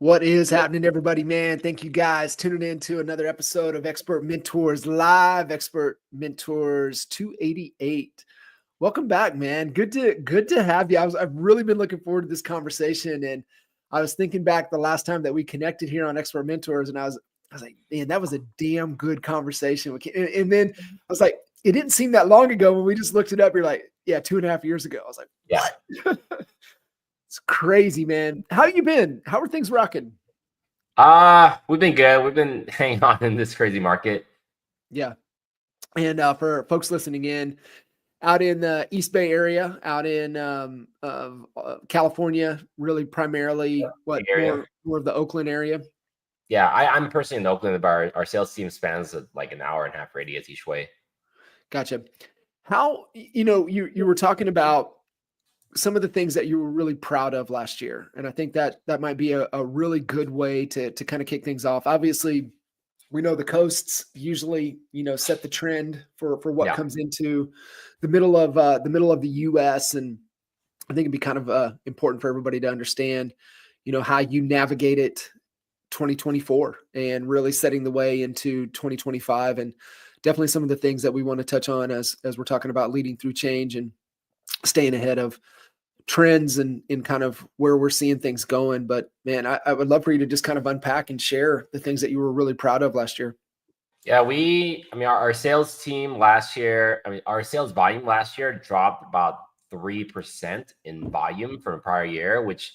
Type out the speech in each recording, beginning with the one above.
What is happening, everybody, man? Thank you guys tuning in to another episode of Expert Mentors Live, Expert Mentors 288. Welcome back, man. Good to have you. I've really been looking forward to this conversation, and I was thinking back the last time that we connected here on Expert Mentors, and I was like, man, that was a damn good conversation. And then I was like, it didn't seem that long ago when we just looked it up. You're like, yeah, 2.5 years ago. I was like, what? It's crazy, man. How you been? How are things rocking? We've been good. We've been hanging on in this crazy market. Yeah. And for folks listening in, out in the East Bay area, out in California, really primarily more of the Oakland area. Yeah, I'm personally in Oakland, but our sales team spans like an hour and a half radius each way. Gotcha. How, you were talking about some of the things that you were really proud of last year. And I think that might be a really good way to kind of kick things off. Obviously, we know the coasts usually, set the trend for what comes into the middle of the US. And I think it'd be kind of important for everybody to understand, how you navigate it 2024 and really setting the way into 2025. And definitely some of the things that we want to touch on as we're talking about leading through change and staying ahead of trends and kind of where we're seeing things going. But man, I would love for you to just kind of unpack and share the things that you were really proud of last year. Yeah, our sales team last year, our sales volume last year dropped about 3% in volume from the prior year, which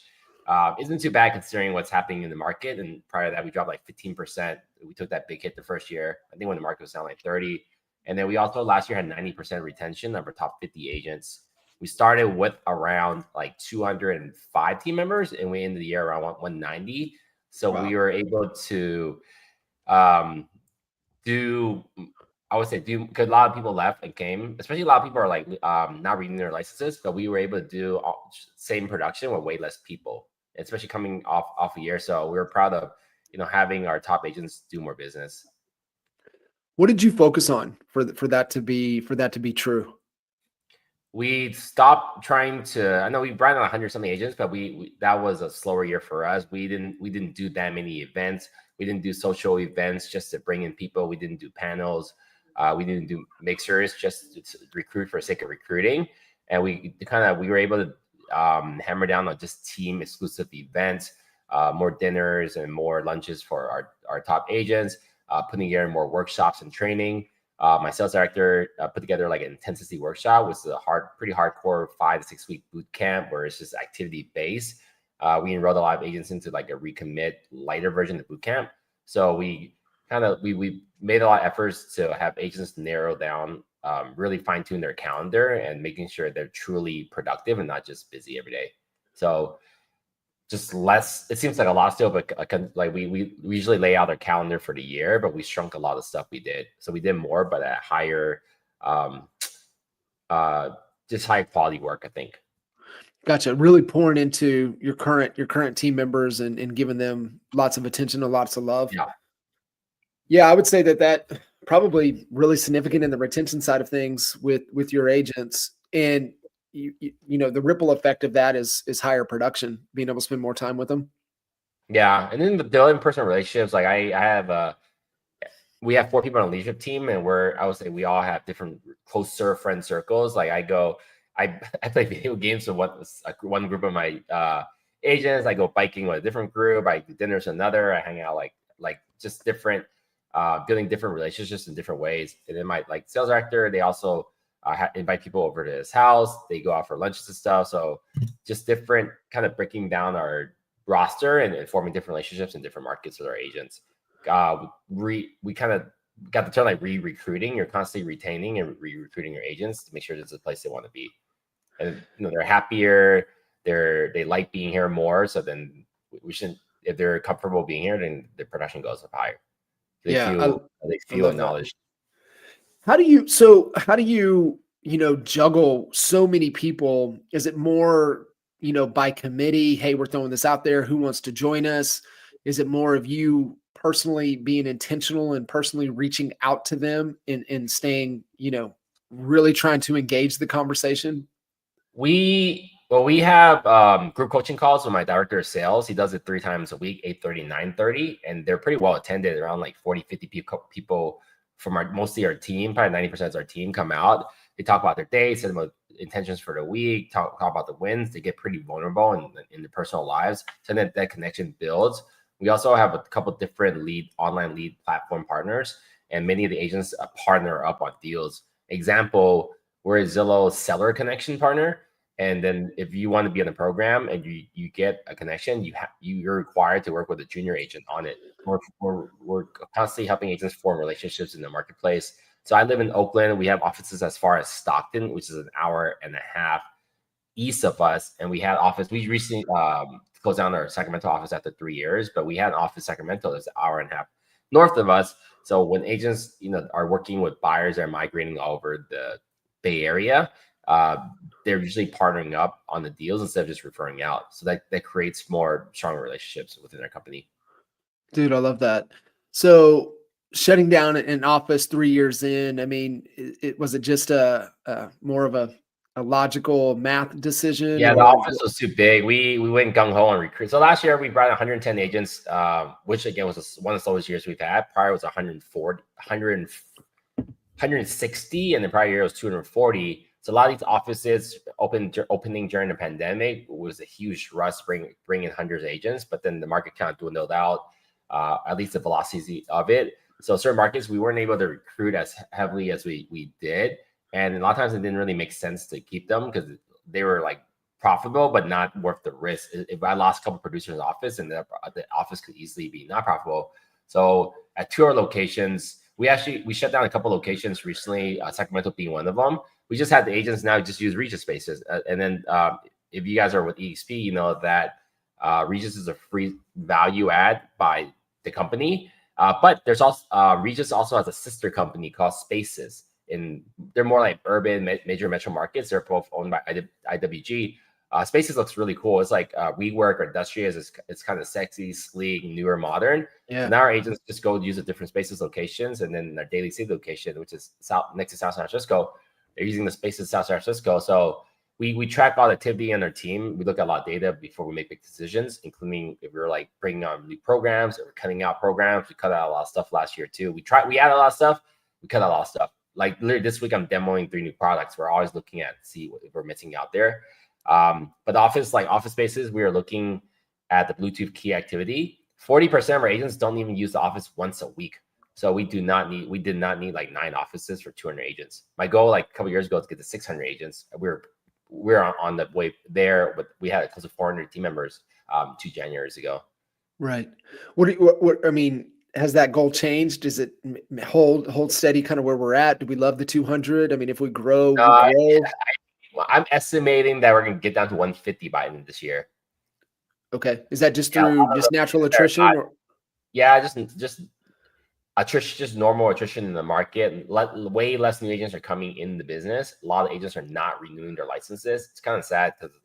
isn't too bad considering what's happening in the market. And prior to that, we dropped like 15%. We took that big hit the first year, I think when the market was down like 30. And then we also last year had 90% retention of our top 50 agents. We started with around like 205 team members, and we ended the year around 190. So wow. We were able to because a lot of people left and came, especially a lot of people are like not reading their licenses, but we were able to do same production with way less people, especially coming off a year. So we were proud of, having our top agents do more business. What did you focus on for that to be true? We stopped trying to. I know we brought on 100 something agents, but we that was a slower year for us. We didn't do that many events. We didn't do social events just to bring in people. We didn't do panels. We didn't do mixers just to recruit for the sake of recruiting. And we were able to hammer down on just team exclusive events, more dinners and more lunches for our top agents, putting together more workshops and training. My sales director put together like an intensity workshop, which is a pretty hardcore 5 to 6 week boot camp where it's just activity based. We enrolled a lot of agents into like a recommit lighter version of boot camp. So we made a lot of efforts to have agents narrow down, really fine tune their calendar and making sure they're truly productive and not just busy every day. So just less, it seems like a lot still, but like we usually lay out our calendar for the year, but we shrunk a lot of stuff we did. So we did more, but at higher, just high quality work, I think. Gotcha. Really pouring into your current team members and giving them lots of attention and lots of love. Yeah, I would say that probably really significant in the retention side of things with your agents. And the ripple effect of that is higher production, being able to spend more time with them. Yeah. And then the in-person relationships, like we have 4 people on the leadership team, and I would say we all have different closer friend circles. Like I play video games with one group of my agents. I go biking with a different group. I do dinners with another. I hang out like just different, building different relationships in different ways. And then my sales director, they also invite people over to his house. They go out for lunches and stuff. So just different kind of breaking down our roster and forming different relationships in different markets with our agents. We kind of got the term like re-recruiting. You're constantly retaining and re-recruiting your agents to make sure this is a place they want to be. And they're happier. They like being here more. So then we shouldn't. If they're comfortable being here, then the production goes up higher. They feel acknowledged. How do you juggle so many people? Is it more, by committee? Hey, we're throwing this out there. Who wants to join us? Is it more of you personally being intentional and personally reaching out to them and staying, really trying to engage the conversation? We Well, we have group coaching calls with my director of sales. He does it 3 times a week, 8:30, 9:30, and they're pretty well attended. Around like 40, 50 people from mostly our team, probably 90% of our team come out. They talk about their day, set them intentions for the week, talk about the wins. They get pretty vulnerable in their personal lives. So that connection builds. We also have a couple different online lead platform partners, and many of the agents partner up on deals. Example, we're a Zillow seller connection partner. And then if you want to be in the program and you get a connection, you're required to work with a junior agent on it. We're constantly helping agents form relationships in the marketplace. So I live in Oakland. We have offices as far as Stockton, which is an hour and a half east of us. And we had office. We recently closed down our Sacramento office after 3 years, but we had an office in Sacramento that's an hour and a half north of us. So when agents, are working with buyers that are migrating all over the Bay Area, they're usually partnering up on the deals instead of just referring out. So that creates more stronger relationships within our company. Dude, I love that. So shutting down an office 3 years in, I mean, it was it just a more of a logical math decision Yeah, the or office was too big. We went gung ho and recruit. So last year we brought 110 agents, which again was one of the slowest years we've had. Prior was 140, 160, and the prior year was 240. So a lot of these offices opening during the pandemic was a huge rush, bringing hundreds of agents. But then the market kind of dwindled out, at least the velocity of it. So certain markets we weren't able to recruit as heavily as we did, and a lot of times it didn't really make sense to keep them because they were like profitable but not worth the risk. If I lost a couple producers in the office, and the office could easily be not profitable. So at 2 of our locations, we shut down a couple locations recently, Sacramento being one of them. We just had the agents now just use Regis spaces. And then if you guys are with EXP, you know that Regis is a free value add by the company. But there's also Regis also has a sister company called Spaces. They're more like urban major metro markets. They're both owned by IWG. Spaces looks really cool. It's like WeWork or Industrious. It's kind of sexy, sleek, newer, modern. yeah. So now our agents just go use the different Spaces locations, and then our Daly City location, which is next to South San Francisco, they're using the Spaces South San Francisco. So we track all the activity in our team. We look at a lot of data before we make big decisions, including if we're like bringing on new programs or cutting out programs. We cut out a lot of stuff last year too. We added a lot of stuff. We cut out a lot of stuff. Like literally this week, I'm demoing 3 new products. We're always looking at see what we're missing out there. But office spaces, we are looking at the Bluetooth key activity. 40% of our agents don't even use the office once a week. So we did not need like 9 offices for 200 agents. My goal like a couple years ago is to get to 600 agents. We're on the way there, but we had close to 400 team members 2 Januaries ago. Right. What I mean, has that goal changed? Does it hold steady kind of where we're at? Do we love the 200? I mean, if we grow, we grow. I'm estimating that we're going to get down to 150 by the end of this year. Okay. Is that just through just natural attrition? Yeah, just attrition, just normal attrition in the market. Way less new agents are coming in the business. A lot of agents are not renewing their licenses. It's kind of sad because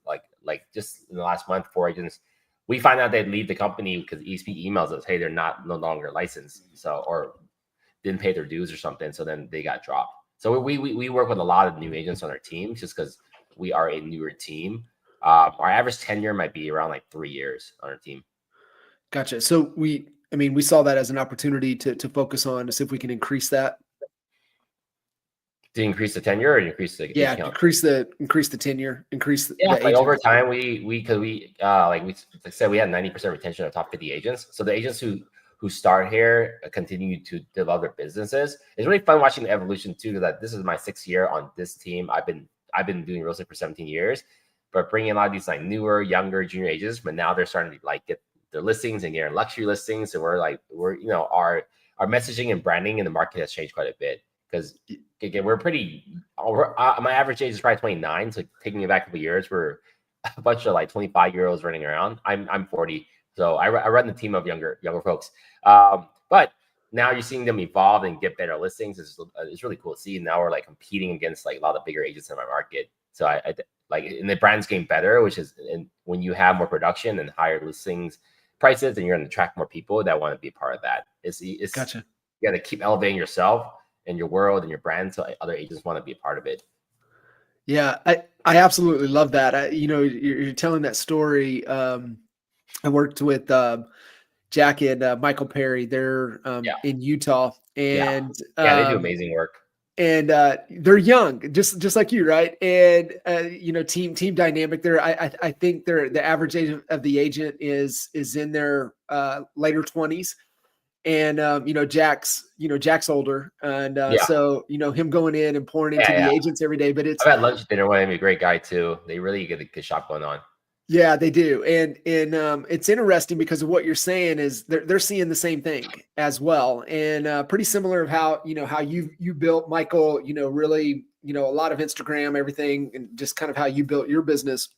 like just in the last month, 4 agents, we find out they leave the company because EXP emails us, hey, they're no longer licensed, so or didn't pay their dues or something. So then they got dropped. So we work with a lot of new agents on our team just because we are a newer team. Our average tenure might be around like 3 years on our team. Gotcha. So we saw that as an opportunity to focus on to see if we can increase that. To increase the tenure or increase the count? increase the tenure, increase the like over time like I said, we had 90% retention of top 50 agents. So the agents who start here continue to develop their businesses. It's really fun watching the evolution too, because this is my 6th year on this team. I've been doing real estate for 17 years, but bringing a lot of these like newer, younger junior agents, but now they're starting to like get their listings and getting luxury listings. So we're our messaging and branding in the market has changed quite a bit because again, my average age is probably 29. So taking it back a couple years, we're a bunch of like 25-year-olds running around. I'm 40. So I run the team of younger folks. But now you're seeing them evolve and get better listings. It's really cool to see. Now we're like competing against like a lot of bigger agents in my market. So I like, and the brand's getting better, which is when you have more production and higher listings prices, and you're going to attract more people that want to be a part of that. It's gotcha. You got to keep elevating yourself and your world and your brand so other agents want to be a part of it. Yeah, I absolutely love that. You're telling that story. I worked with Jack and Michael Perry. They're Yeah, in Utah, yeah, and yeah. They do amazing work. they're young, just like you, right? And team dynamic. There, I think they're the average age of the agent is in their later 20s, and Jack's older, and Yeah, so him going in and pouring into yeah, the yeah. agents every day. But it's I've had lunch dinner with him. He's a great guy too. They really get a good shop going on. Yeah, they do, and it's interesting because of what you're saying is they're seeing the same thing as well, and pretty similar of how how you built Michael, really a lot of Instagram, everything, and just kind of how you built your business,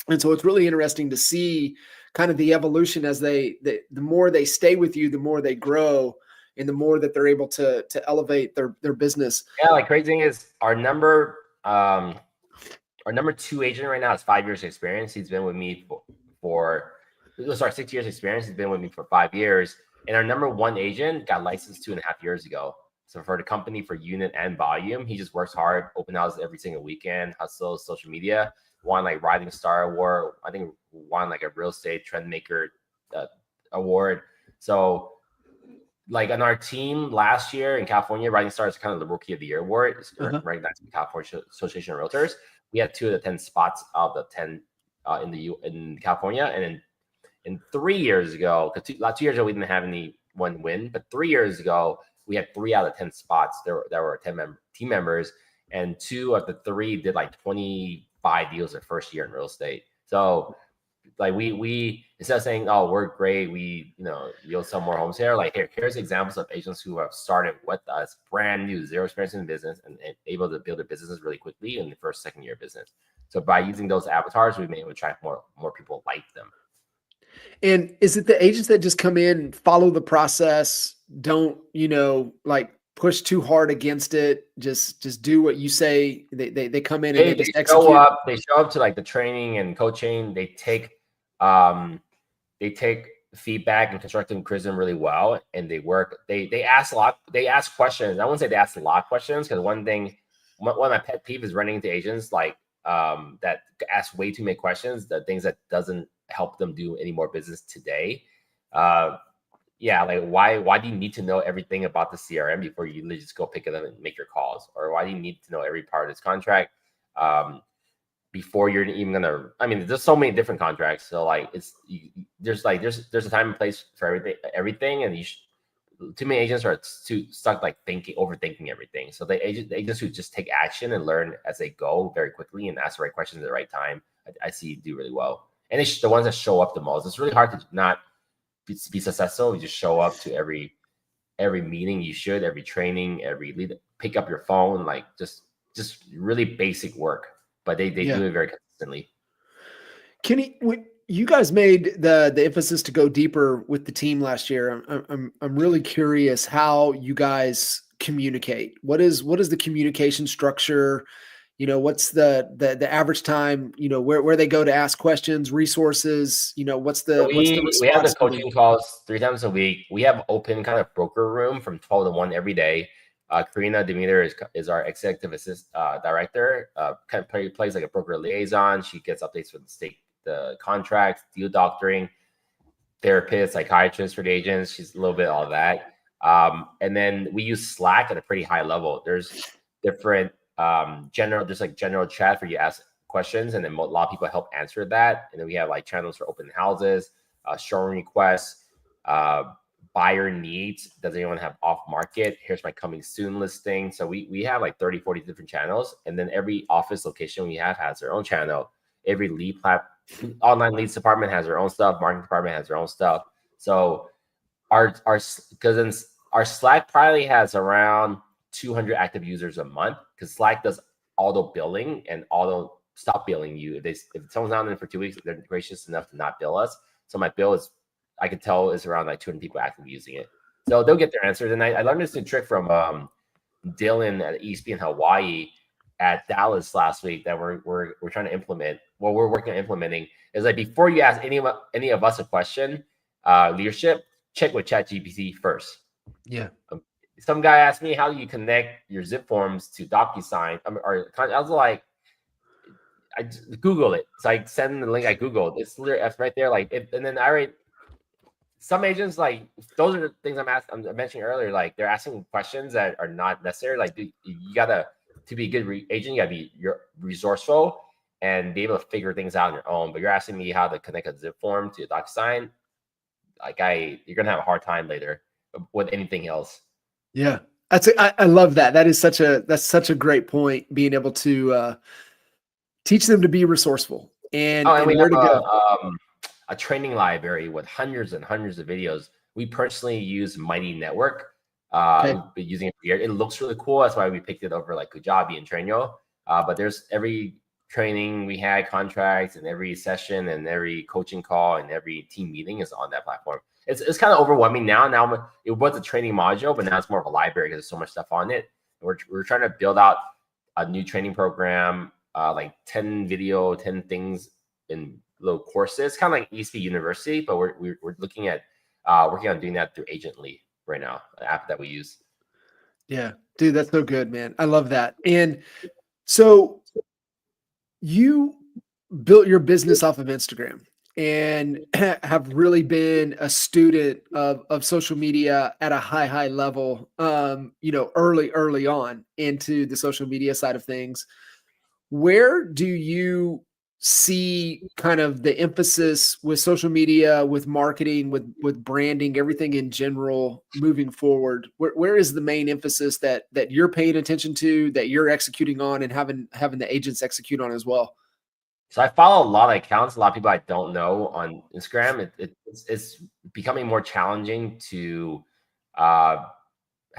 and so it's really interesting to see kind of the evolution as the more they stay with you, the more they grow, and the more that they're able to elevate their business. Yeah, like crazy thing is our number two agent right now has 5 years experience. He's been with me for 6 years experience. He's been with me for 5 years. And our number one agent got licensed 2.5 years ago. So for the company, for unit and volume, he just works hard, open houses every single weekend, hustles, social media, won like Rising Star Award. I think won like a real estate trend maker award. So like on our team last year in California, Rising Star is kind of the Rookie of the Year award. It's recognized by California Association of Realtors. We had 2 of the 10 spots out of the 10 in California, and in 3 years ago, because 2 years ago we didn't have anyone win, but 3 years ago we had 3 out of 10 spots. There were 10 team members, and 2 of the 3 did like 25 deals their first year in real estate. So like we instead of saying, oh, we're great, you'll sell more homes here, like here's examples of agents who have started with us brand new, zero experience in business, and able to build their businesses really quickly in the first, second year of business. So by using those avatars, we may attract more people like them. And is it the agents that just come in, follow the process, don't, like push too hard against it, just do what you say, they come in and they just execute? They show up to like the training and coaching. Um they take feedback and constructive criticism really well, and they ask a lot, they ask questions. I wouldn't say they ask a lot of questions, because one of my pet peeve is running into agents like that ask way too many questions, the things that doesn't help them do any more business today. Yeah, like why do you need to know everything about the CRM before you just go pick it up and make your calls? Or why do you need to know every part of this contract before you're even gonna? I mean, there's so many different contracts, so like there's a time and place for everything, and too many agents are too stuck like overthinking everything. So the agents who just take action and learn as they go very quickly and ask the right questions at the right time, I see do really well. And it's the ones that show up the most. It's really hard to not be successful. You just show up to every meeting you should, every training, every lead, pick up your phone, like just really basic work, but they Yeah. do it very consistently. Kenny, you guys made the emphasis to go deeper with the team last year. I'm really curious how you guys communicate. What is the communication structure? What's the average time, where they go to ask questions, resources, what's So the we have the responsibility? coaching calls 3 times a week. We have open kind of broker room from 12 to 1 every day. Karina Demeter is our executive director. Kind of plays like a broker liaison. She gets updates from the contracts, deal doctoring, therapist, psychiatrist for the agents. She's a little bit all of that. And then we use Slack at a pretty high level. There's different general chat where you ask questions, and then a lot of people help answer that. And then we have like channels for open houses, showroom requests, buyer needs. Does anyone have off market? Here's my coming soon listing. So we have like 30, 40 different channels. And then every office location we have has their own channel. Every online leads department has their own stuff. Marketing department has their own stuff. So our Slack probably has around 200 active users a month, because Slack does auto billing and auto stop billing you. If someone's not in for 2 weeks, they're gracious enough to not bill us. So my bill I could tell is around like 200 people actively using it. So they'll get their answers. And I learned this new trick from Dylan at EXP in Hawaii at Dallas last week that we're trying to implement. What we're working on implementing is like, before you ask any of us a question, leadership, check with ChatGPT first. Yeah. Some guy asked me, how do you connect your zip forms to DocuSign? I was like, I just Google it. It's like send the link I Googled. It's literally it's right there. Like and then I already some agents like those are the things I'm mentioning earlier. Like they're asking questions that are not necessary. Like you gotta to be a good agent, you gotta be resourceful and be able to figure things out on your own. But you're asking me how to connect a zip form to a DocuSign. Like you're gonna have a hard time later with anything else. Yeah. I love that. That's such a great point. Being able to teach them to be resourcul Oh, and we and where have to go. a training library with hundreds and hundreds of videos. We personally use Mighty Network. Okay. We've been using it for years. It looks really cool. That's why we picked it over like Kajabi and Trainio. But there's every training we had, contracts, and every session and every coaching call and every team meeting is on that platform. It's kind of overwhelming now. Now it was a training module, but now it's more of a library because there's so much stuff on it. We're trying to build out a new training program, like 10 video, 10 things in little courses, kind of like EXP University, but we're looking at working on doing that through Agently right now, an app that we use. Yeah, dude, that's so good, man. I love that. And so you built your business off of Instagram and have really been a student of social media at a high level, early on into the social media side of things. Where do you see kind of the emphasis with social media, with marketing, with branding, everything in general moving forward? Where is the main emphasis that you're paying attention to, that you're executing on, and having the agents execute on as well? So I follow a lot of accounts, a lot of people I don't know on Instagram. It's becoming more challenging to have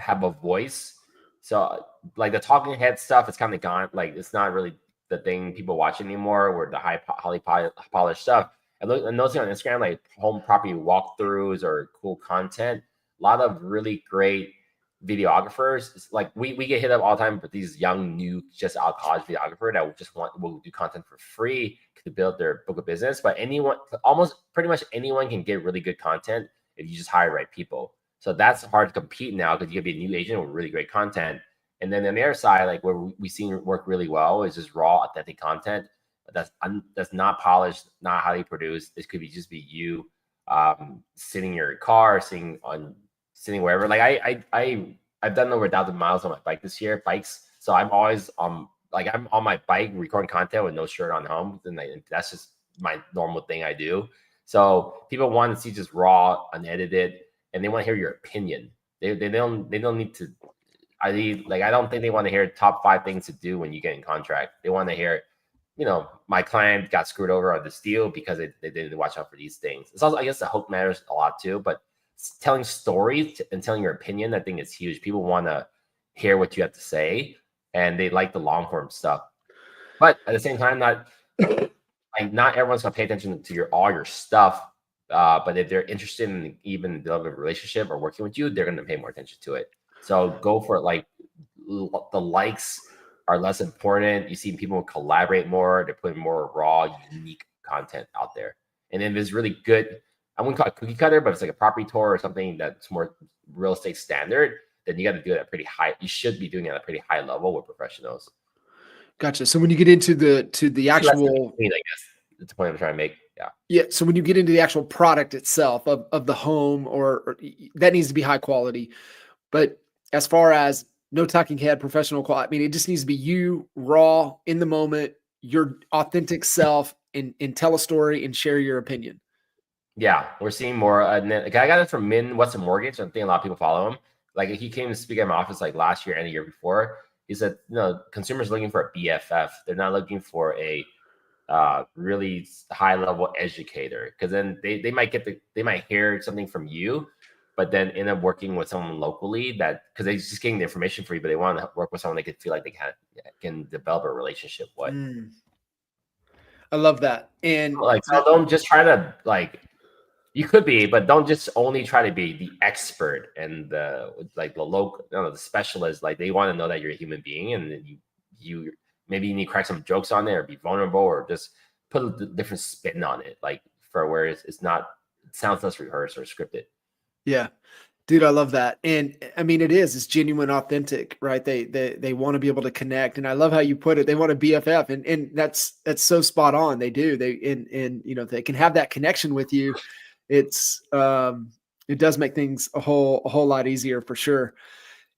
a voice. So like the talking head stuff, it's kind of gone. Like it's not really the thing people watch anymore. Or the highly polished stuff. And noticing on Instagram, like home property walkthroughs or cool content. A lot of really great videographers. It's like we get hit up all the time with these young, new, just out of college videographer that will do content for free to build their book of business. But almost pretty much anyone can get really good content if you just hire the right people. So that's hard to compete now because you can be a new agent with really great content. And then on the other side, like where we seen work really well is just raw, authentic content that's not polished, not highly produced. This could be just be you sitting in your car, sitting wherever. Like I've done over 1,000 miles on my bike this year, bikes. So I'm always I'm on my bike recording content with no shirt on home, and that's just my normal thing I do. So people want to see just raw, unedited, and they want to hear your opinion. They don't need to. I don't think they want to hear top 5 things to do when you get in contract. They want to hear, my client got screwed over on this deal because they didn't watch out for these things. It's also, I guess, the hook matters a lot too, but telling stories and telling your opinion, I think is huge. People want to hear what you have to say, and they like the long form stuff. But at the same time, not everyone's gonna pay attention to all your stuff. But if they're interested in even developing a relationship or working with you, they're gonna pay more attention to it. So go for it. Like the likes are less important. You see people collaborate more. They're putting more raw, unique content out there. And if it's really good, I wouldn't call it cookie cutter, but if it's like a property tour or something that's more real estate standard, then you got to do it at pretty high. You should be doing it at a pretty high level with professionals. Gotcha. So when you get into the actual, I guess that's the point I'm trying to make. Yeah. yeah. So when you get into the actual product itself of the home, or that needs to be high quality. But as far as no talking head, professional quality, I mean, it just needs to be you, raw, in the moment, your authentic self, and tell a story and share your opinion. Yeah, we're seeing more. I got it from Min What's a Mortgage. I think a lot of people follow him. Like he came to speak at my office like last year and the year before. He said, consumers are looking for a BFF. They're not looking for a really high level educator, because then they might hear something from you, but then end up working with someone locally because they're just getting the information for you, but they want to work with someone they could feel like they can develop a relationship with. I love that. And So don't just try to you could be, but don't just only try to be the expert and the local, the specialist. Like they want to know that you're a human being, and then you maybe you need to crack some jokes on it, or be vulnerable, or just put a different spin on it. Like for where it sounds less rehearsed or scripted. yeah, Dude, I love that. And I mean, it's genuine, authentic, right? They want to be able to connect. And I love how you put it. They want to BFF, and that's so spot on. They do. And they can have that connection with you. It does make things a whole lot easier for sure.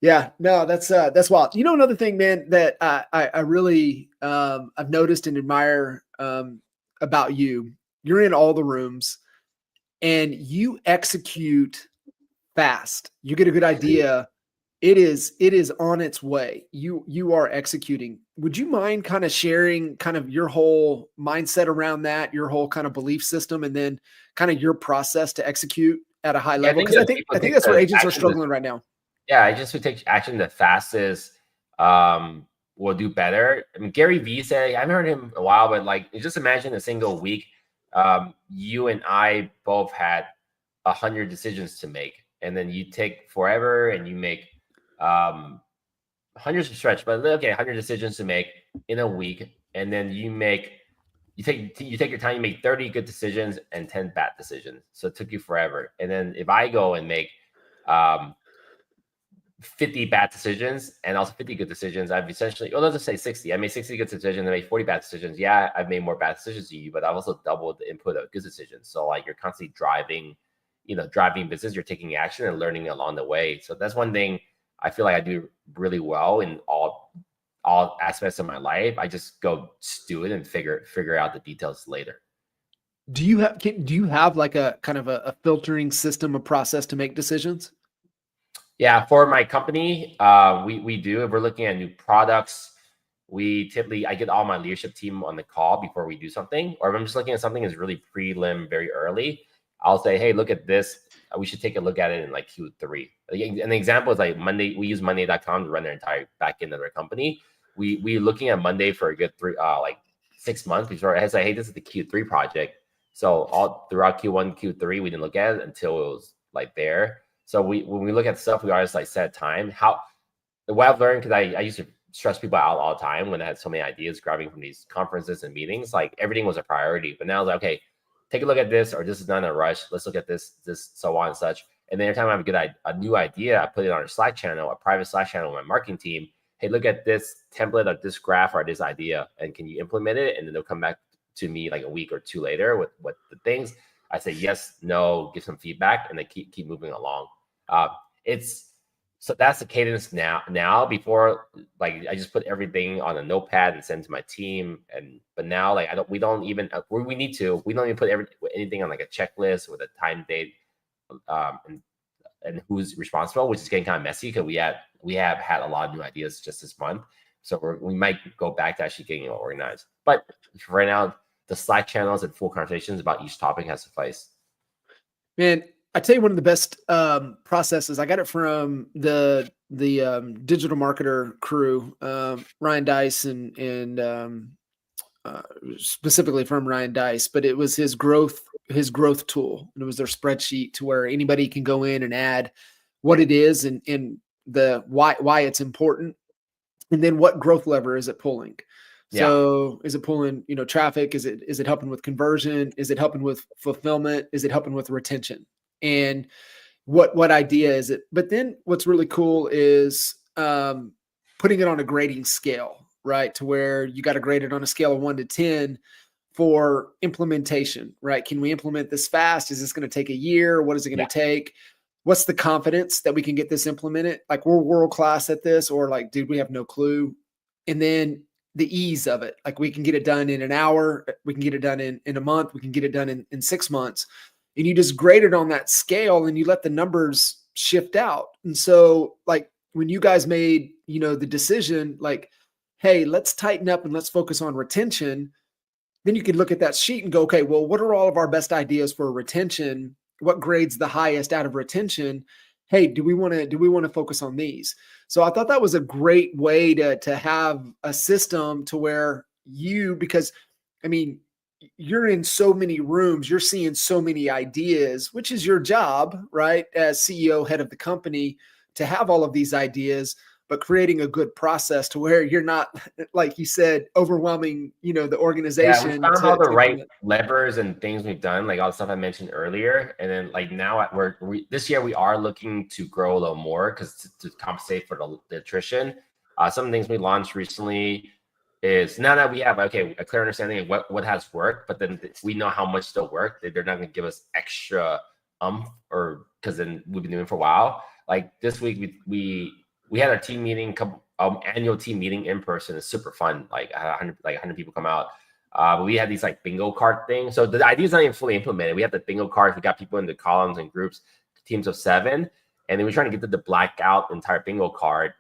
Yeah, no, that's wild. Another thing, man, that I really I've noticed and admire about you. You're in all the rooms and you execute fast. You get a good idea. It is on its way. You are executing. Would you mind kind of sharing kind of your whole mindset around that, your whole kind of belief system, and then kind of your process to execute at a high Yeah, I level? think Because I that think people I think take that's where the agents are action. struggling right now. Yeah, I just who takes action the fastest will do better. I mean, Gary Vee said, I haven't heard him in a while, but like just imagine a single week. You and I both had 100 decisions to make, and then you take forever and you make hundreds of stretch, but okay, 100 decisions to make in a week, and then you take your time, you make 30 good decisions and 10 bad decisions. So it took you forever. And then if I go and make 50 bad decisions and also 50 good decisions, I've essentially, let's just say 60. I made 60 good decisions, I made 40 bad decisions. Yeah, I've made more bad decisions to you, but I've also doubled the input of good decisions. So like you're constantly driving business, you're taking action and learning along the way. So that's one thing I feel like I do really well in all aspects of my life. I just go do it and figure out the details later. Do you have like a kind of a filtering system, a process to make decisions? Yeah, for my company, we do. If we're looking at new products, I get all my leadership team on the call before we do something. Or if I'm just looking at something that's really prelim very early, I'll say, hey, look at this. We should take a look at it in like Q3. An example is like Monday. We use Monday.com to run their entire back end of their company. We looking at Monday for a good 6 months before I say, hey, this is the Q3 project. So all throughout Q1, Q3, we didn't look at it until it was like there. So when we look at stuff, we always like set time. What I've learned, because I used to stress people out all the time when I had so many ideas grabbing from these conferences and meetings, like everything was a priority. But now it's like, okay, take a look at this, or this is not in a rush. Let's look at this, so on and such. And then every time I have a new idea, I put it on a Slack channel, a private Slack channel with my marketing team. Hey, look at this template or this graph or this idea, and can you implement it? And then they'll come back to me like a week or two later with what the things. I say yes, no, give some feedback, and they keep moving along. So that's the cadence now. Before, like I just put everything on a notepad and send to my team, but now like we don't even put anything on like a checklist with a time, date, and who's responsible, which is getting kind of messy because we have had a lot of new ideas just this month. So we might go back to actually getting it organized. But for right now, the Slack channels and full conversations about each topic has sufficed. Man, I tell you, one of the best processes, I got it from the digital marketer crew, Ryan Dice and specifically from Ryan Dice, but it was his growth tool. And it was their spreadsheet to where anybody can go in and add what it is and the why it's important. And then what growth lever is it pulling? So is it pulling, traffic? Is it helping with conversion? Is it helping with fulfillment? Is it helping with retention? And what idea is it? But then what's really cool is putting it on a grading scale, right? To where you got to grade it on a scale of 1 to 10 for implementation, right? Can we implement this fast? Is this going to take a year? What is it going to take? What's the confidence that we can get this implemented? Like we're world-class at this, or like, dude, we have no clue. And then the ease of it. Like we can get it done in an hour. We can get it done in a month. We can get it done in 6 months. And you just grade it on that scale and you let the numbers shift out. And so like when you guys made, the decision, like, hey, let's tighten up and let's focus on retention. Then you can look at that sheet and go, okay, well, what are all of our best ideas for retention? What grades the highest out of retention? Hey, do we want to focus on these? So I thought that was a great way to have a system to where because I mean, you're in so many rooms, you're seeing so many ideas, which is your job, right? As CEO, head of the company, to have all of these ideas. but creating a good process to where you're not, like you said, overwhelming, the Yeah, we organization found all the to right implement. levers and things we've done, like all the stuff I mentioned earlier. And then like now this year we are looking to grow a little more because to compensate for the attrition. Some things we launched recently is now that we have a clear understanding of what has worked, but then we know how much still work. They're not going to give us extra or because then we've been doing it for a while. Like this week we had our team meeting, annual team meeting in person. It's super fun. Like 100 people come out. But we had these like bingo card things. So the idea is not even fully implemented. We have the bingo cards. We got people in the columns and groups, teams of 7, and then we're trying to get to the black out entire bingo card.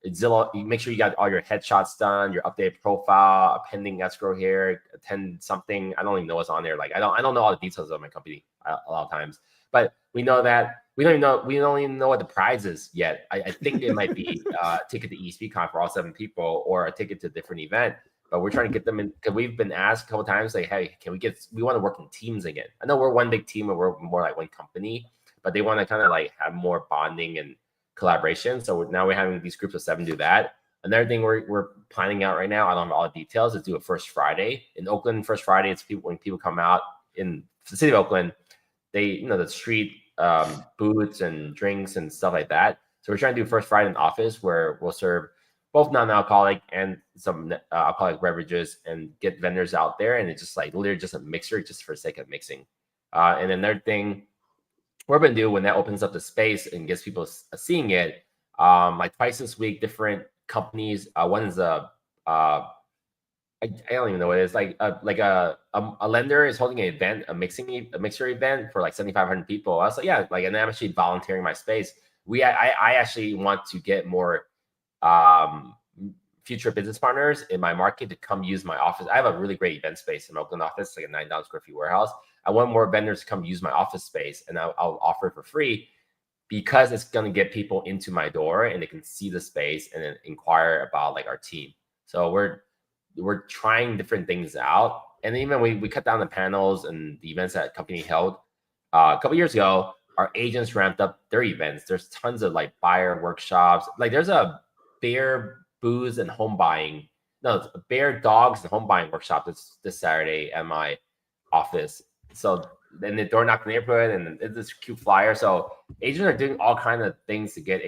Zillow, you make sure you got all your headshots done, your updated profile, a pending escrow here, attend something. I don't even know what's on there. Like I don't know all the details of my company a lot of times, but we know that we don't even know what the prize is yet. I think it might be a ticket to EXP Con for all 7 people or a ticket to a different event. But we're trying to get them in because we've been asked a couple of times, like, hey, we want to work in teams again. I know we're one big team and we're more like one company, but they want to kind of like have more bonding and collaboration. So now we're having these groups of 7 do that. Another thing we're planning out right now, I don't have all the details, is do a First Friday. In Oakland, First Friday, it's when people come out in the city of Oakland, they, the street booths and drinks and stuff like that. So we're trying to do First Friday in the office where we'll serve both non-alcoholic and some alcoholic beverages and get vendors out there. And it's just like literally just a mixer just for the sake of mixing. And another thing we're going to do when that opens up the space and gets people seeing it, like twice this week, different companies. One is I don't even know what it is. Like a lender is holding an event, a mixer event for like 7,500 people. I was like, yeah, like, and I'm actually volunteering my space. I actually want to get more future business partners in my market to come use my office. I have a really great event space in my Oakland office, like a 9,000 square feet warehouse. I want more vendors to come use my office space, and I'll offer it for free because it's going to get people into my door and they can see the space and then inquire about like our team. So we're trying different things out. And even we cut down the panels and the events that company held a couple years ago. Our agents ramped up their events. There's tons of like buyer workshops. Like there's a bear booze and home buying. No, it's a bear dogs and home buying workshop this Saturday at my office. So then the door knock in the neighborhood and it's this cute flyer. So agents are doing all kinds of things to get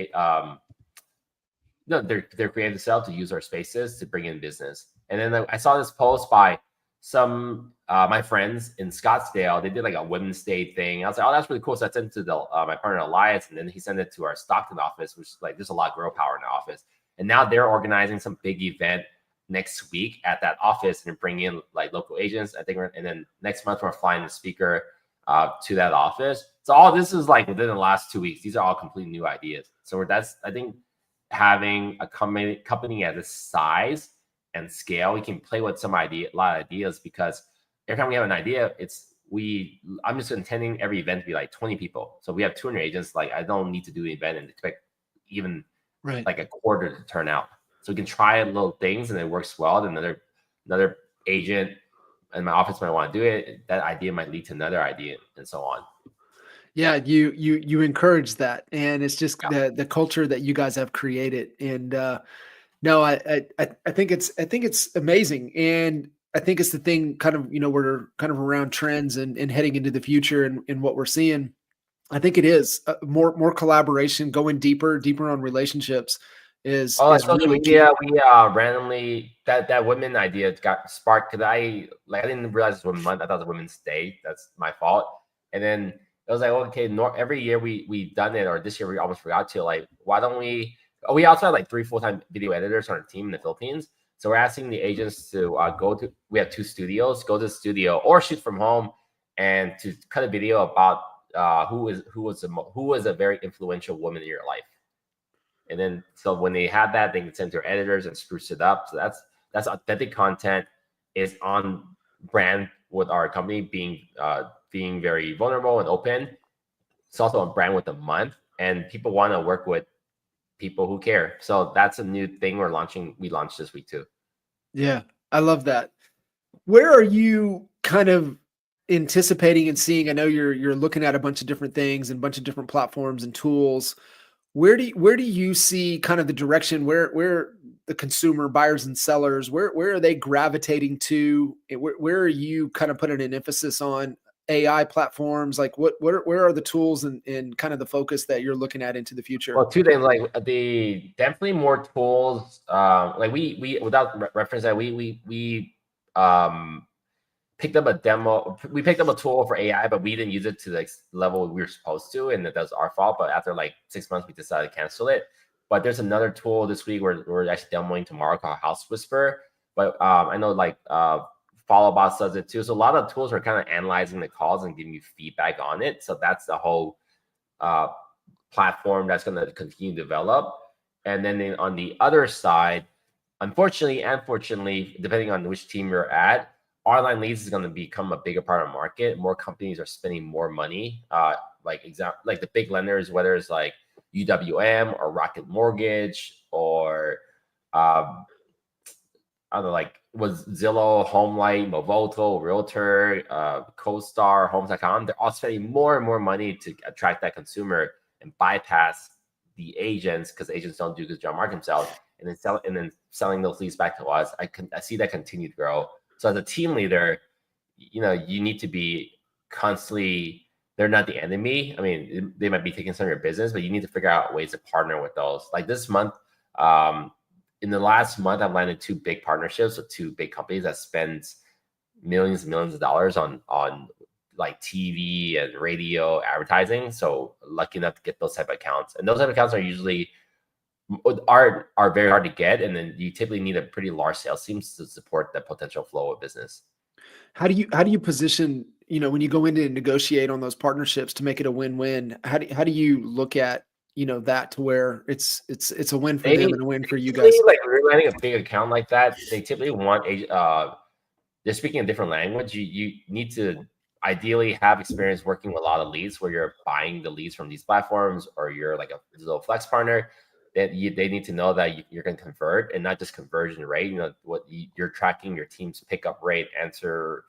their creative self to use our spaces to bring in business. And then I saw this post by some my friends in Scottsdale. They did like a Women's Day thing. I was like, oh, that's really cool. So I sent it to my partner Elias, and then he sent it to our Stockton office, which is like there's a lot of girl power in the office. And now they're organizing some big event next week at that office and bring in like local agents. I think, and then next month we're flying the speaker to that office. So all this is like within the last 2 weeks. These are all completely new ideas. So I think having a company at this size and scale, we can play with a lot of ideas, because every time we have an idea, I'm just intending every event to be like 20 people. So we have 200 agents. Like I don't need to do an event and expect even like a quarter to turn out. So we can try little things and it works well. Then another agent in my office might want to do it. That idea might lead to another idea and so on. Yeah, you encourage that, and it's just the culture that you guys have created. And no, I think it's amazing, and I think it's the thing. Kind of, we're kind of around trends and heading into the future, and what we're seeing. I think it is more collaboration, going deeper on relationships is Social really media, key. we randomly that women idea got sparked because I didn't realize it was Women's Month. I thought it was Women's Day. That's my fault. And then it was like, okay, every year we've done it, or this year we almost forgot to. Like, why don't we? Oh, we also have like 3 full-time video editors on our team in the Philippines. So we're asking the agents to we have 2 studios, go to the studio or shoot from home, and to cut a video about who was a very influential woman in your life. And then, so when they have that, they can send to their editors and spruce it up. So that's authentic content, is on brand with our company being very vulnerable and open. It's also on brand with the month, and people want to work with people who care. So that's a new thing we launched this week too. Yeah, I love that. Where are you kind of anticipating and seeing? I know you're looking at a bunch of different things and a bunch of different platforms and tools. Where do you see kind of the direction where the consumer buyers and sellers where are they gravitating to? Where are you kind of putting an emphasis on AI platforms? Like where are the tools and kind of the focus that you're looking at into the future? Well, two things, like the definitely more tools. Like we without reference that we picked up a demo. We picked up a tool for AI, but we didn't use it to the level we were supposed to, and that was our fault. But after like 6 months, we decided to cancel it. But there's another tool this week we're actually demoing tomorrow called House Whisper. But I know like Followbots does it too. So a lot of tools are kind of analyzing the calls and giving you feedback on it. So that's the whole uh, platform that's going to continue to develop. And then on the other side, unfortunately and fortunately, depending on which team you're at, online leads is going to become a bigger part of the market. More companies are spending more money. Like the big lenders, whether it's like UWM or Rocket Mortgage or I don't know, like was Zillow, Homelight, Movoto, Realtor, CoStar, Homes.com. They're all spending more and more money to attract that consumer and bypass the agents because agents don't do a good job marketing themselves, and then selling those leads back to us. I see that continue to grow. So as a team leader, you need to be constantly. They're not the enemy. I mean, they might be taking some of your business, but you need to figure out ways to partner with those. Like this month, in the last month, I've landed two big partnerships with two big companies that spend millions and millions of dollars on like TV and radio advertising. So lucky enough to get those type of accounts, and those type of accounts are usually are very hard to get, and then you typically need a pretty large sales team to support the potential flow of business. How do you position, when you go in to negotiate on those partnerships to make it a win-win? How do you look at, that to where it's a win for them and a win for you Typically, guys? like, we're landing a big account like that, they typically want they're speaking a different language. You need to ideally have experience working with a lot of leads where you're buying the leads from these platforms, or you're like a little flex partner. That they need to know that you're going to convert, and not just conversion rate. You're tracking your team's pickup rate, answer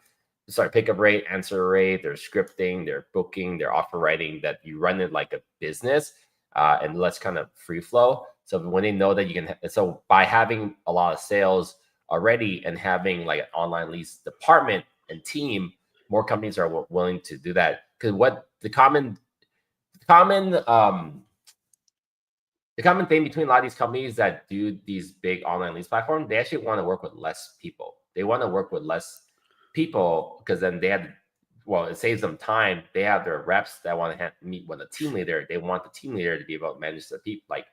rate, their scripting, their booking, their offer writing. That you run it like a business, and less kind of free flow. So when they know that you can, so by having a lot of sales already and having like an online leads department and team, more companies are willing to do that. Because what common the common thing between a lot of these companies that do these big online leads platforms, they actually want to work with less people. They want to work with less people because then it saves them time. They have their reps that want to meet with a team leader. They want the team leader to be able to manage the people, like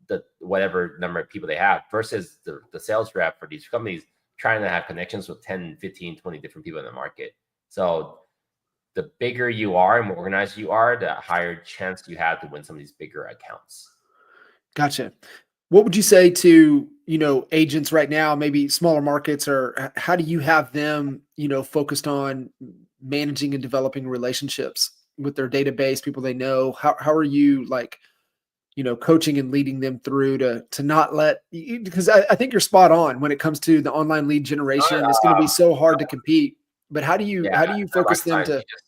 the whatever number of people they have, versus the sales rep for these companies trying to have connections with 10, 15, 20 different people in the market. So the bigger you are and more organized you are, the higher chance you have to win some of these bigger accounts. Gotcha. What would you say to, agents right now, maybe smaller markets, or how do you have them, focused on managing and developing relationships with their database, people they know? How are you like, coaching and leading them through to not let, because I think you're spot on when it comes to the online lead generation. It's going to be so hard to compete, but how do you Yeah, focus rocket them science. to? You just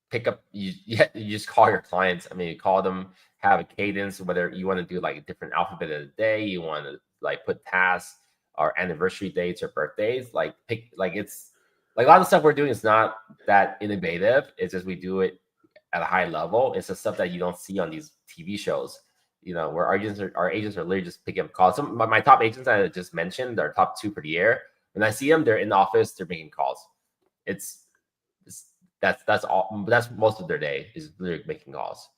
pick up. You just call your clients. I mean, you call them, have a cadence. Whether you want to do like a different alphabet of the day, you want to like put tasks or anniversary dates or birthdays. Like pick it's like a lot of stuff we're doing is not that innovative. It's just we do it at a high level. It's the stuff that you don't see on these TV shows. Where our agents are literally just picking up calls. Some my top agents that I just mentioned, our top two for the year. When I see them, they're in the office, they're making calls. It's that's all. That's most of their day is literally making calls.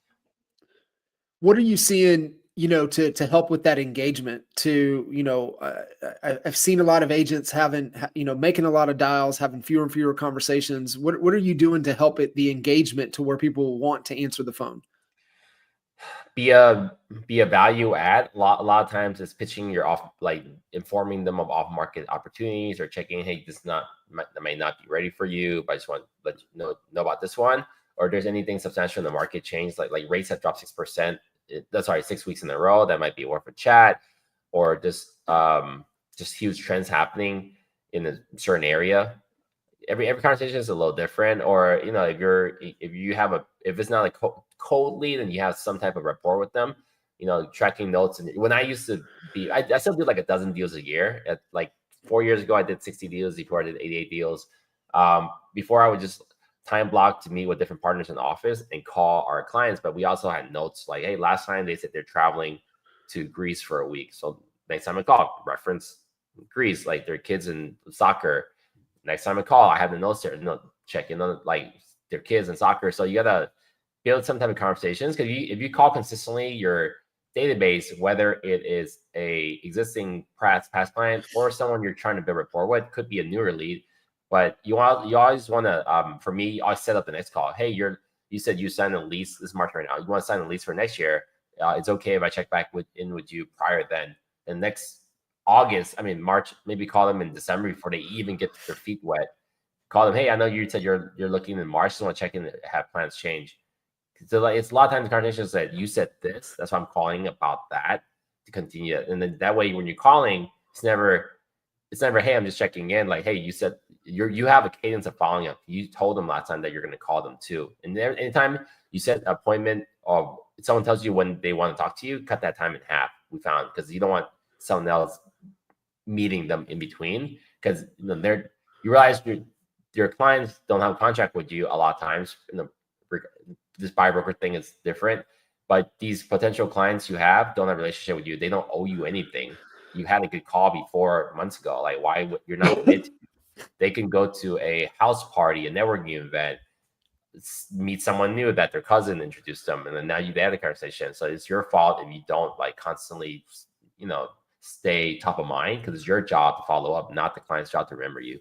What are you seeing, to help with that engagement? I've seen a lot of agents making a lot of dials, having fewer and fewer conversations. What are you doing to help the engagement to where people want to answer the phone? Be a value add. A lot of times it's pitching your off, like informing them of off market opportunities, or checking, hey, that may not be ready for you, but I just want to let you know about this one. Or there's anything substantial in the market change, like rates have dropped 6%. That's 6 weeks in a row. That might be worth a chat. Or just huge trends happening in a certain area. Every conversation is a little different. Or if it's not like cold lead and you have some type of rapport with them, tracking notes. And when I used to be, I still do like a dozen deals a year. At like 4 years ago, I did 60 deals. Before I did 88 deals. Before I would just time block to meet with different partners in the office and call our clients. But we also had notes like, hey, last time they said they're traveling to Greece for a week. So next time I call, reference Greece, like their kids in soccer. Next time I call, I have the notes there, check in on like their kids in soccer. So you gotta build some type of conversations, because if you call consistently, your database, whether it is a existing past client or someone you're trying to build rapport with, could be a newer lead. But you always want to, for me, I set up the next call. Hey, you said you signed a lease this March right now. You want to sign a lease for next year? It's okay if I check back in with you prior then. And next March, maybe call them in December before they even get their feet wet. Call them. Hey, I know you said you're looking in March. Just want to check in, have plans change. So like, it's a lot of times the conversation said, you said this. That's why I'm calling about that to continue. And then that way, when you're calling, it's never, hey, I'm just checking in. Like, hey, you said you have a cadence of following up. You told them last time that you're going to call them too. And anytime you set an appointment or someone tells you when they want to talk to you, cut that time in half. We found, because you don't want someone else meeting them in between, because you realize your clients don't have a contract with you a lot of times. This buyer broker thing is different, but these potential clients you have don't have a relationship with you. They don't owe you anything. You had a good call before months ago. Like, why you're not committed? They can go to a house party, a networking event, meet someone new that their cousin introduced them, and then now you've had a conversation. So it's your fault if you don't like constantly, stay top of mind, because it's your job to follow up, not the client's job to remember you.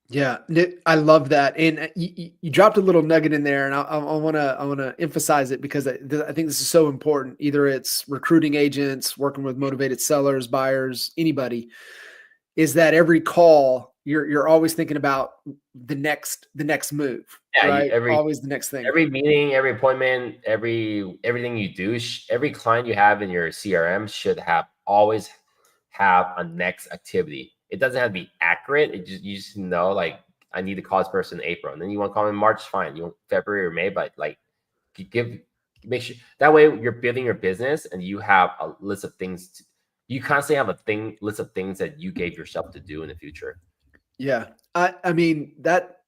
Yeah, I love that, and you dropped a little nugget in there, and I want to emphasize it, because I think this is so important. Either it's recruiting agents, working with motivated sellers, buyers, anybody, is that every call you're always thinking about the next move, Yeah, right? Always the next thing. Every meeting, every appointment, everything you do, every client you have in your CRM should always have a next activity. It doesn't have to be accurate. You just know, like, I need to call this person in April, and then you want to call them in March, fine. You want February or May, but like, make sure that way you're building your business and you have a list of things. You constantly have a list of things that you gave yourself to do in the future. Yeah, I mean that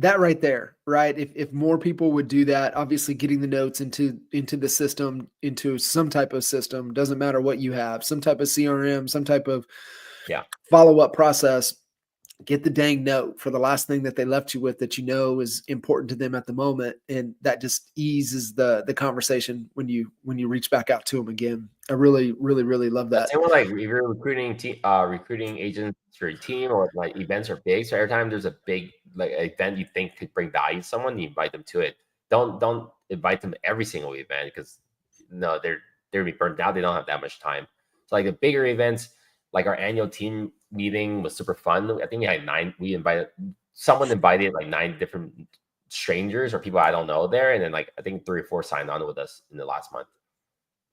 right there, right? If more people would do that, obviously getting the notes into the system, into some type of system, doesn't matter what you have, some type of CRM, some type of follow-up process, get the dang note for the last thing that they left you with that is important to them at the moment, and that just eases the conversation when you reach back out to them again. I really, really, really love that. Same with like if you're recruiting agents for your team, or like events are big. So every time there's a big like event you think could bring value to someone, you invite them to it. Don't invite them to every single event, because they're gonna be burnt out. They don't have that much time. So like the bigger events, like our annual team meeting was super fun. I think we had someone invited like 9 different strangers or people I don't know there, and then like I think 3 or 4 signed on with us in the last month.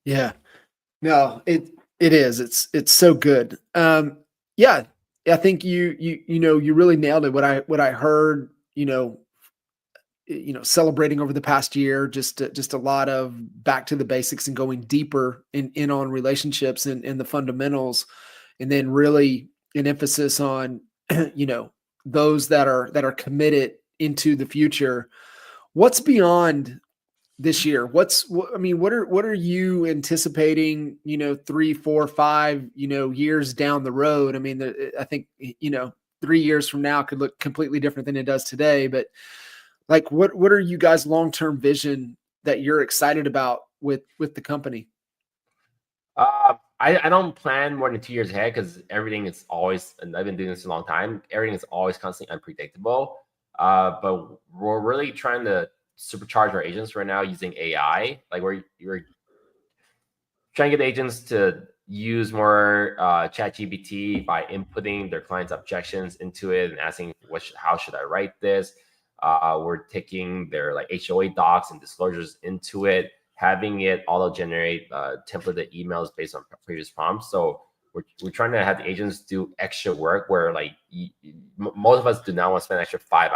Yeah. No, it is. It's so good. Yeah, I think you really nailed it. What I heard, celebrating over the past year, just a lot of back to the basics and going deeper in on relationships and the fundamentals, and then really an emphasis on, those that are committed into the future. What's beyond this year? What are you anticipating, 3, 4, 5, years down the road? I mean, I think, 3 years from now could look completely different than it does today, but like, what are you guys' long-term vision that you're excited about with the company? I don't plan more than 2 years ahead, because everything is always, and I've been doing this a long time, everything is always constantly unpredictable. But we're really trying to supercharge our agents right now using AI. Like we're trying to get agents to use more ChatGPT by inputting their clients' objections into it and asking, how should I write this? We're taking their like HOA docs and disclosures into it, having it auto-generate templated emails based on previous prompts. So we're trying to have the agents do extra work where like most of us do not want to spend extra 5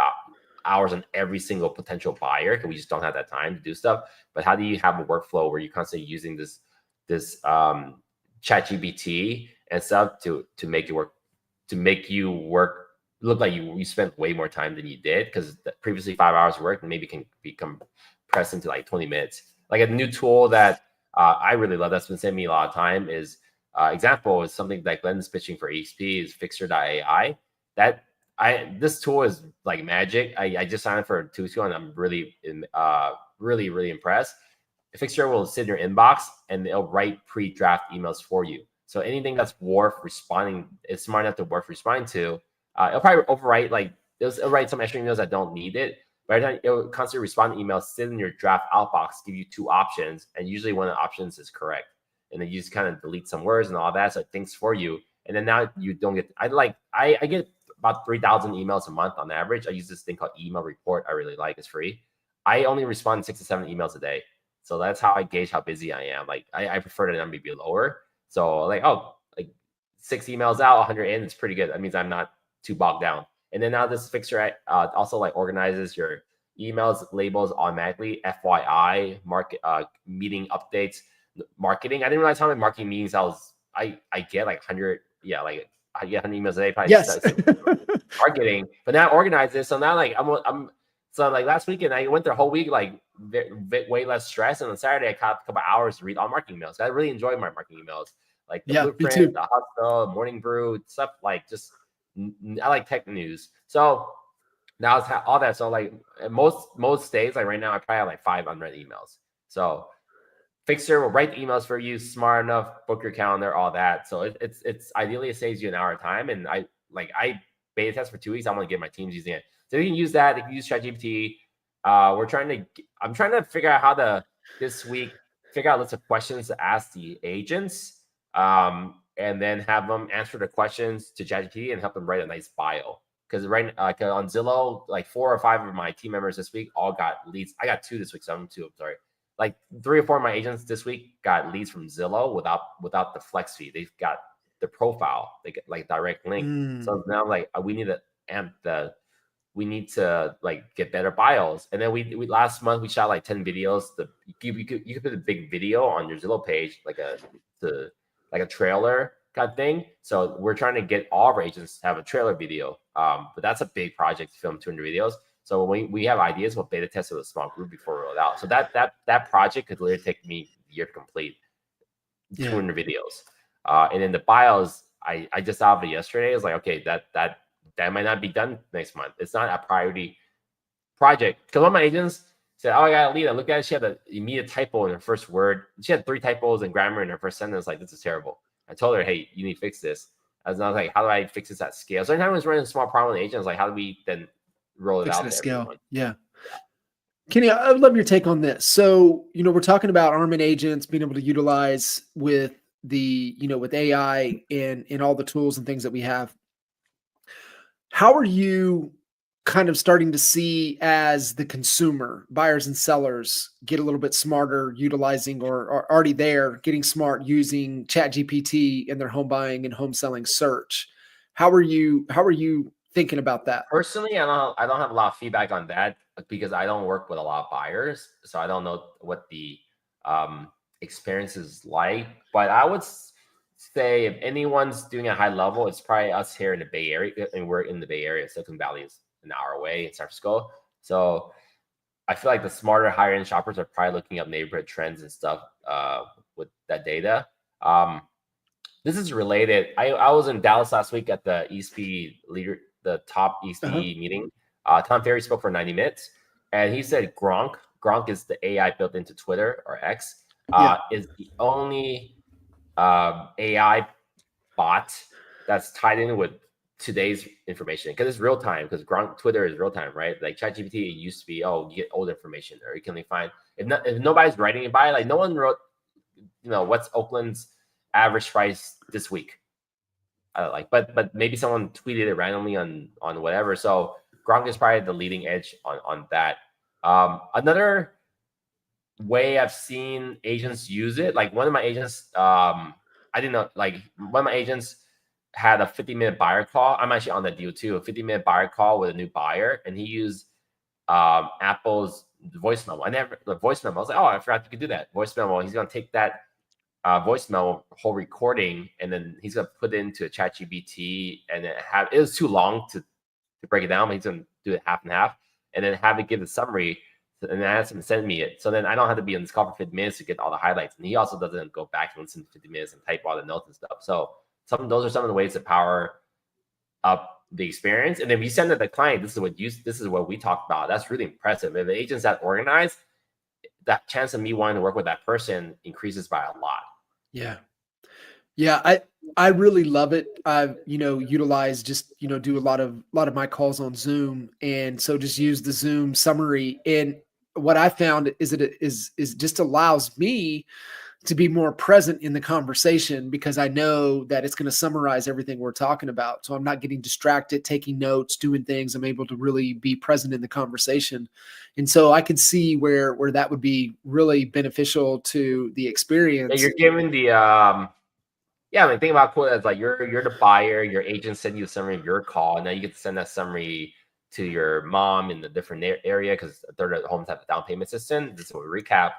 hours on every single potential buyer, because we just don't have that time to do stuff. But how do you have a workflow where you're constantly using this ChatGPT and stuff to make it work, to make you work look like you spent way more time than you did, because previously 5 hours of work maybe can become pressed into like 20 minutes. Like a new tool that I really love that's been saving me a lot of time is example is something that Glenn's pitching for EXP is Fixer.ai. That this tool is like magic. I just signed up for 2 weeks ago and I'm really really impressed. Fixer will sit in your inbox and it'll write pre-draft emails for you. So anything that's worth responding, it's smart enough to worth responding to. It'll probably overwrite, like it'll write some extra emails that don't need it. But every time it'll constantly respond to emails, sit in your draft outbox, give you 2 options, and usually one of the options is correct. And then you just kind of delete some words and all that, so it thinks for you. And then now you don't get. I get about 3,000 emails a month on average. I use this thing called Email Report. I really like. It's free. I only respond 6 to 7 emails a day. So that's how I gauge how busy I am. Like I prefer the number to be lower. So like, oh, like 6 emails out, 100 in, it's pretty good. That means I'm not too bogged down. And then now this Fixer also like organizes your emails, labels automatically, FYI, market meeting updates, marketing. I didn't realize how many marketing meetings I get like 100. Yeah, like I get 100 emails a day. Probably Yes. marketing, but now I organize this. So now like I'm so like last weekend I went the whole week like way less stress, and on Saturday I caught a couple hours to read all marketing emails. I really enjoy my marketing emails, like the blueprint, the hustle, morning brew stuff. Like just I like tech news. So now it's all that. So like most days, like right now, I probably have like 5 unread emails. So Fixer will write the emails for you, smart enough, book your calendar, all that. So it's ideally it saves you an hour of time. And I beta test for 2 weeks. I want to get my teams using it. So you can use that. You can use ChatGPT. I'm trying to figure out how to this week figure out a list of questions to ask the agents, and then have them answer the questions to ChatGPT and help them write a nice bio. Because right on Zillow, like 4 or 5 of my team members this week all got leads. I got 2 this week, so I'm 2. I'm sorry. Like 3 or 4 of my agents this week got leads from Zillow without the flex fee. They've got the profile, they get like direct link. So now like we need to amp we need to like get better bios. And then we last month we shot like 10 videos. You could put a big video on your Zillow page, like a trailer kind of thing. So we're trying to get all of our agents to have a trailer video. But that's a big project to film 200 videos. So when we have ideas, we'll beta test with a small group before we roll it out. So that project could literally take me a year to complete 200 videos. And then the bios, I just thought of it yesterday. It's like, okay, that might not be done next month. It's not a priority project. Because one of my agents said, oh, I got a lead. I looked at it. She had an immediate typo in her first word. She had 3 typos in grammar in her first sentence. Like, this is terrible. I told her, hey, you need to fix this. I was like, how do I fix this at scale? So anytime I was running a small problem with the agent, I was like, how do we then roll it out to scale? everyone? Yeah. Kenny, I would love your take on this. So, we're talking about arming agents being able to utilize with with AI and all the tools and things that we have. How are you kind of starting to see, as the consumer, buyers and sellers, get a little bit smarter utilizing, or are already there getting smart using ChatGPT in their home buying and home selling search? How are you thinking about that? Personally, I don't have a lot of feedback on that because I don't work with a lot of buyers, so I don't know what the experience is like. But I would say if anyone's doing a high level, it's probably us here in the Bay Area, and we're in the Bay Area. Silicon Valley is an hour away in San Francisco, so I feel like the smarter higher end shoppers are probably looking up neighborhood trends and stuff with that data. This is related. I was in Dallas last week at the top ESP meeting. Tom Ferry spoke for 90 minutes, and he said Gronk is the AI built into Twitter or X, is the only AI bot that's tied in with today's information, because it's real time, because Twitter is real time, right? Like ChatGPT used to be, you get old information, or you can only find if nobody's writing it by, like no one wrote, what's Oakland's average price this week. I don't like, but maybe someone tweeted it randomly on whatever. So Gronk is probably the leading edge on that. Another way I've seen agents use it, like one of my agents, I didn't know, like one of my agents had a 50-minute buyer call. I'm actually on that deal too, a 50-minute buyer call with a new buyer, and he used Apple's voice memo. The voice memo. I was like, oh, I forgot you could do that. Voice memo. He's gonna take that voicemail whole recording, and then he's gonna put it into a chat GPT, and then have it was too long to break it down, but he's gonna do it half and half, and then have it give the summary, and then ask him to send me it. So then I don't have to be on this call for 50 minutes to get all the highlights, and he also doesn't go back and listen to 50 minutes and type all the notes and stuff. So those are some of the ways to power up the experience. And if you send it to the client, this is what we talked about. That's really impressive. If the agent's that organized, that chance of me wanting to work with that person increases by a lot. Yeah. Yeah. I really love it. I've, utilized just, do a lot of my calls on Zoom. And so just use the Zoom summary. And what I found is that it is just allows me to be more present in the conversation, because I know that it's going to summarize everything we're talking about. So I'm not getting distracted, taking notes, doing things. I'm able to really be present in the conversation. And so I could see where that would be really beneficial to the Yeah, experience. you're giving the yeah, like think about quote as like you're the buyer, your agent sent you a summary of your call, and now you get to send that summary to your mom in the different area because third homes have a down payment system. This is what we recap.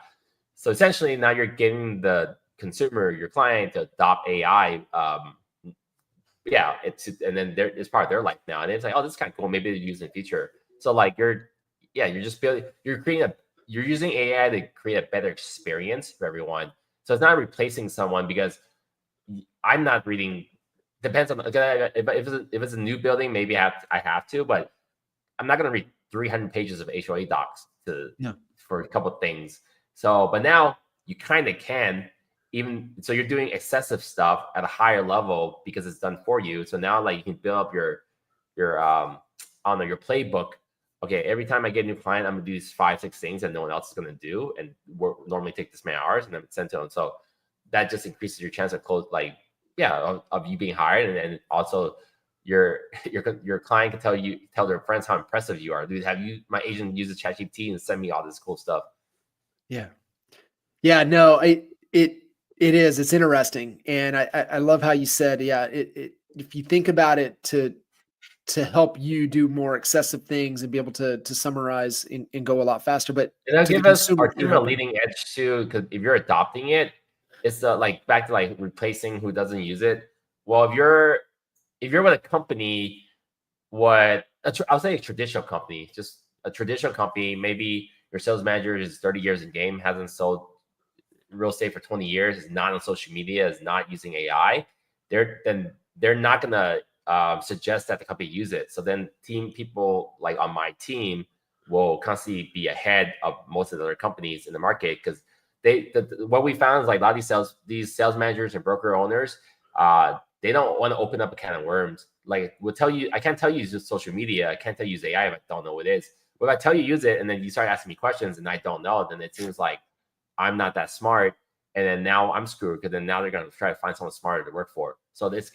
So essentially, now you're getting the consumer, your client, to adopt AI. Yeah, and then it's part of their life now, and it's like, oh, this is kind of cool. Maybe they use it in the future. So like you're just building, you're using AI to create a better experience for everyone. So it's not replacing someone because I'm not reading. Depends on if it's a new building, maybe I have to, but I'm not going to read 300 pages of HOA docs for a couple of things. So, but now you kind of can, even so you're doing excessive stuff at a higher level because it's done for you. So now like you can build up your I don't know, your playbook. Okay, every time I get a new client, I'm gonna do these 5-6 things that no one else is gonna do, and normally take this many hours, and then send to them. So that just increases your chance of close, like of you being hired, and then also your client can tell their friends how impressive you are. Dude, my agent uses ChatGPT and send me all this cool stuff. Yeah. Yeah, no, it's interesting. And I love how you said, yeah, if you think about it to help you do more excessive things and be able to summarize and go a lot faster, but And that'll to the give us consumer, our team a leading edge too, because if you're adopting it, it's like back to like replacing who doesn't use it. Well, if you're with a company, I'll say a traditional company, just a traditional company, maybe your sales manager is 30 years in game, hasn't sold real estate for 20 years, is not on social media, is not using AI, they're not gonna suggest that the company use it. So then people like on my team will constantly be ahead of most of the other companies in the market because what we found is like a lot of these sales managers and broker owners, they don't want to open up a can of worms. Like we'll tell you, I can't tell you use social media, I can't tell you use AI if I don't know what it is. But if I tell you use it and then you start asking me questions and I don't know, then it seems like I'm not that smart, and then now I'm screwed because then now they're going to try to find someone smarter to work for. So it's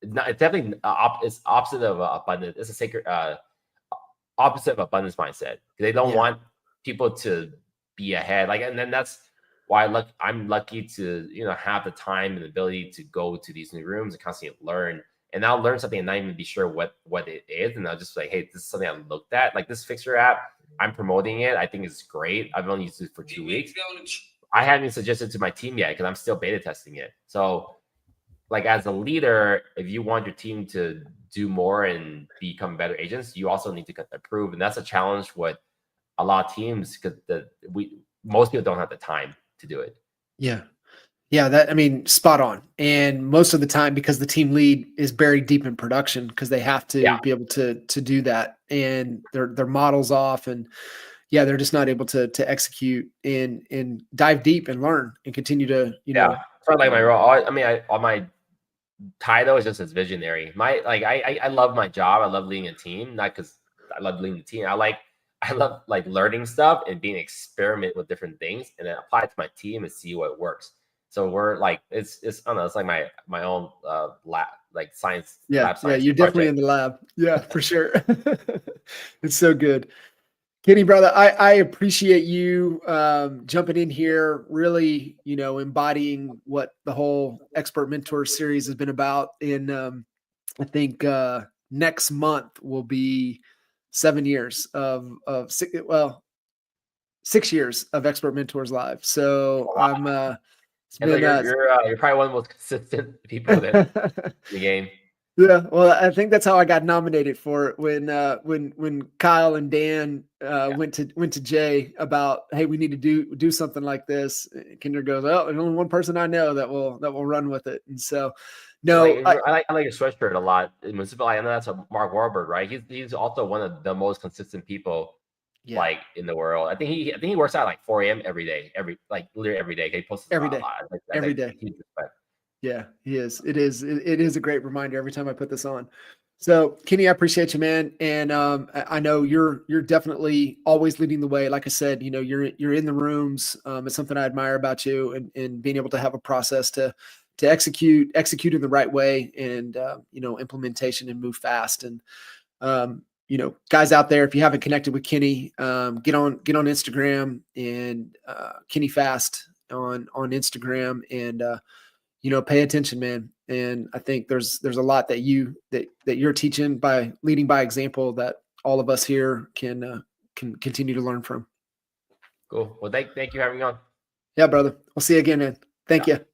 definitely it's opposite of abundance. It's a sacred opposite of abundance mindset. They don't want people to be ahead. Like, and then that's why I'm lucky to have the time and ability to go to these new rooms and constantly learn. And I'll learn something and not even be sure what it is. And I'll just like, hey, this is something I looked at. Like this Fixer app, I'm promoting it. I think it's great. I've only used it for 2 weeks. I haven't suggested to my team yet because I'm still beta testing it. So, like as a leader, if you want your team to do more and become better agents, you also need to improve. And that's a challenge with a lot of teams because most people don't have the time to do it. Yeah. Yeah, spot on. And most of the time, because the team lead is buried deep in production, because they have to be able to do that, and their models off, and they're just not able to execute and dive deep and learn and continue to For like my role, all my title is just as visionary. I love my job. I love leading a team, not because I love leading the team. I love like learning stuff and being experiment with different things and then apply it to my team and see what works. So we're like, it's I don't know, it's like my own lab, like science. Yeah, lab science you're project. definitely in the lab. Yeah, for sure. It's so good. Kenny, brother, I appreciate you jumping in here, really, embodying what the whole Expert Mentor series has been about. And I think next month will be 7 years of 6 years of Expert Mentors Live. So Wow. It's And look, been you're probably one of the most consistent people that in the game. Yeah, well, I think that's how I got nominated for it when Kyle and Dan Yeah. went to Jay about, hey, we need to do something like this. Kinder goes, oh, there's only one person I know that will run with it, and so Like no, I like your sweatshirt a lot. In Municipal, I know that's a Mark Wahlberg, right? He's also one of the most consistent people yeah, like in the world. I think he works out like 4 a.m. every day, literally every day. He posts every about a day, lot. I every like day. huge respect. Yeah, he is. It is a great reminder every time I put this on. So, Kenny, I appreciate you, man, and I know you're definitely always leading the way. Like I said, you're in the rooms. It's something I admire about you, and being able to have a process to execute in the right way, and implementation and move fast. And guys out there, if you haven't connected with Kenny, get on Instagram and Kenny Fast on Instagram, and pay attention, man. And I think there's a lot that you're teaching by leading by example that all of us here can continue to learn from. Cool. Well, thank you for having me on. Yeah, brother. We'll see you again, man. Thank Yeah. you.